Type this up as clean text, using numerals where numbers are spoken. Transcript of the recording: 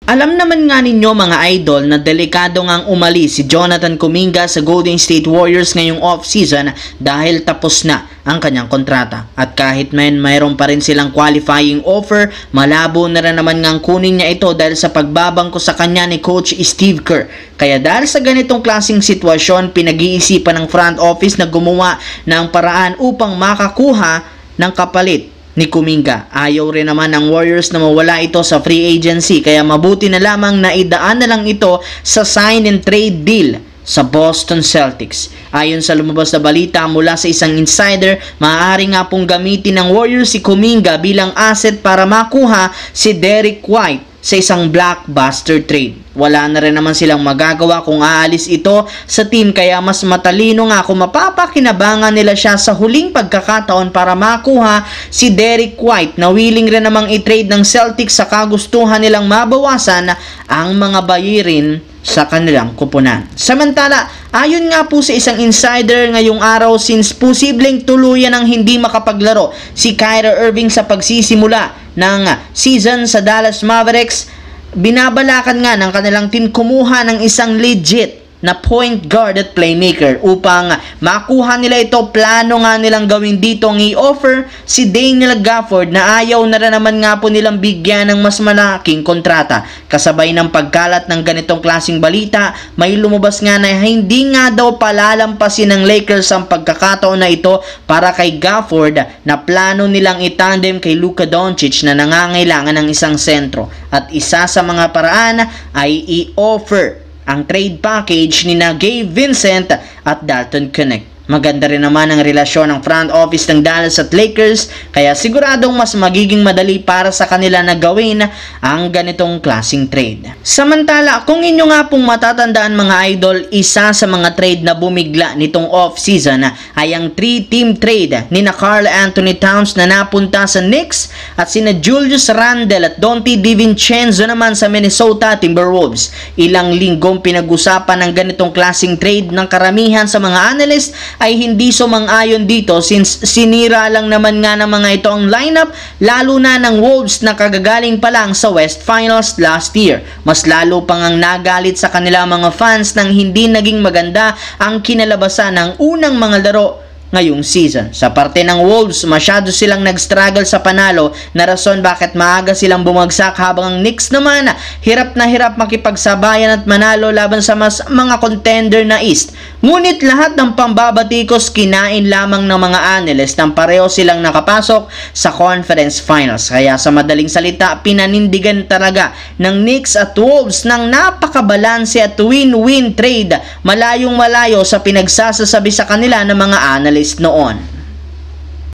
Alam naman nga ninyo mga idol na delikado ngang umalis si Jonathan Kuminga sa Golden State Warriors ngayong off-season dahil tapos na ang kanyang kontrata. At kahit mayroon pa rin silang qualifying offer, malabo na rin naman ngang kunin niya ito dahil sa pagbabangko sa kanya ni Coach Steve Kerr. Kaya dahil sa ganitong klaseng sitwasyon, pinag-iisipan ng front office na gumawa ng paraan upang makakuha ng kapalit ni Kuminga. Ayaw rin naman ng Warriors na mawala ito sa free agency, kaya mabuti na lamang na idaan na lang ito sa sign and trade deal sa Boston Celtics. Ayon sa lumabas na balita mula sa isang insider, maaari nga pong gamitin ng Warriors si Kuminga bilang asset para makuha si Derrick White sa isang blockbuster trade. Wala na rin naman silang magagawa kung aalis ito sa team, kaya mas matalino nga kung mapapakinabangan nila siya sa huling pagkakataon para makuha si Derrick White na willing rin namang i-trade ng Celtics sa kagustuhan nilang mabawasan ang mga bayirin sa kanilang kupunan. Samantala, ayon nga po sa isang insider ngayong araw, since posibleng tuluyan ang hindi makapaglaro si Kyrie Irving sa pagsisimula ng season sa Dallas Mavericks, binabalakan nga ng kanilang team kumuha ng isang legit na point guard at playmaker upang makuha nila ito. Plano nga nilang gawin dito ang i-offer si Daniel Gafford na ayaw na rin naman nga po nilang bigyan ng mas malaking kontrata. Kasabay ng pagkalat ng ganitong klaseng balita, may lumabas nga na hindi nga daw palalampasin ng Lakers ang pagkakataon na ito para kay Gafford na plano nilang itandem kay Luka Doncic na nangangailangan ng isang sentro. At isa sa mga paraan ay i-offer ang trade package ni na Gabe Vincent at Dalton Knecht. Maganda rin naman ang relasyon ng front office ng Dallas at Lakers, kaya siguradong mas magiging madali para sa kanila na gawin ang ganitong klaseng trade. Samantala, kung inyo nga pong matatandaan mga idol, isa sa mga trade na bumigla nitong off-season ay ang 3-team trade ni na Karl Anthony Towns na napunta sa Knicks at sina Julius Randle at Donte DiVincenzo naman sa Minnesota Timberwolves. Ilang linggong pinag-usapan ng ganitong klaseng trade ng karamihan sa mga analyst ay hindi sumang-ayon dito, since sinira lang naman nga ng mga ito ang lineup, lalo na ng Wolves na kagagaling pa lang sa West Finals last year. Mas lalo pang ang nagalit sa kanila mga fans nang hindi naging maganda ang kinalabasan ng unang mga laro ngayong season. Sa parte ng Wolves, masyado silang nag-struggle sa panalo, na rason bakit maaga silang bumagsak, habang ang Knicks naman hirap na hirap makipagsabayan at manalo laban sa mga contender na East. Ngunit lahat ng pambabatikos kinain lamang ng mga analyst nang pareho silang nakapasok sa conference finals. Kaya sa madaling salita, pinanindigan talaga ng Knicks at Wolves ng napakabalanse at win-win trade, malayong malayo sa pinagsasasabi sa kanila ng mga analyst noon.